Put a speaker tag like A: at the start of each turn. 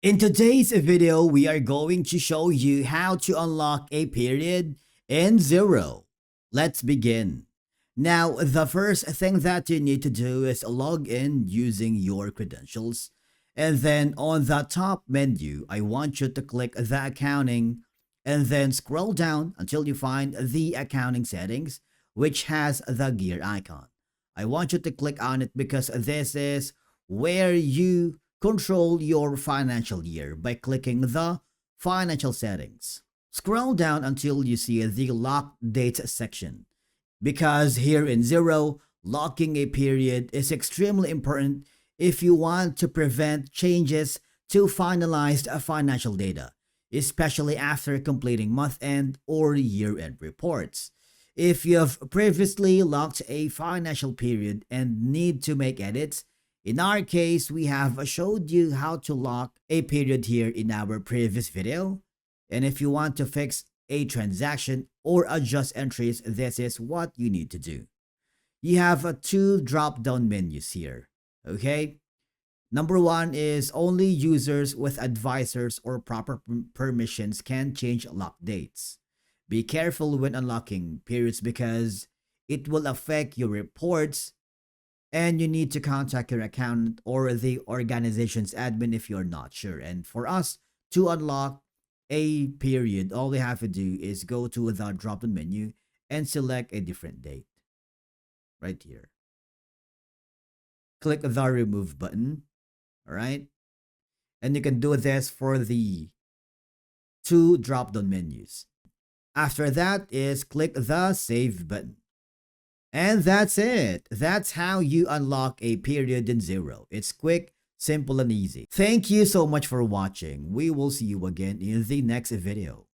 A: In today's video, we are going to show you how to unlock a period in Xero. Let's begin. Now, the first thing that you need to do is log in using your credentials. And then on the top menu, I want you to click the accounting and then scroll down until you find the accounting settings, which has the gear icon. I want you to click on it because this is where you control your financial year by clicking the financial settings. Scroll down until you see the lock dates section. Because here in Xero, locking a period is extremely important if you want to prevent changes to finalized financial data, especially after completing month-end or year-end reports. If you've previously locked a financial period and need to make edits, in our case, we have showed you how to lock a period here in our previous video. And if you want to fix a transaction or adjust entries, this is what you need to do. You have two drop-down menus here, okay? Number one is only users with advisors or proper permissions can change lock dates. Be careful when unlocking periods because it will affect your reports and you need to contact your accountant or the organization's admin if you're not sure. And for us to unlock a period, all we have to do is go to the drop-down menu and select a different date right here. Click the remove button, all right? And you can do this for the two drop-down menus. After that is click the save button. And that's it. That's how you unlock a period in Xero. It's quick, simple, and easy. Thank you so much for watching. We will see you again in the next video.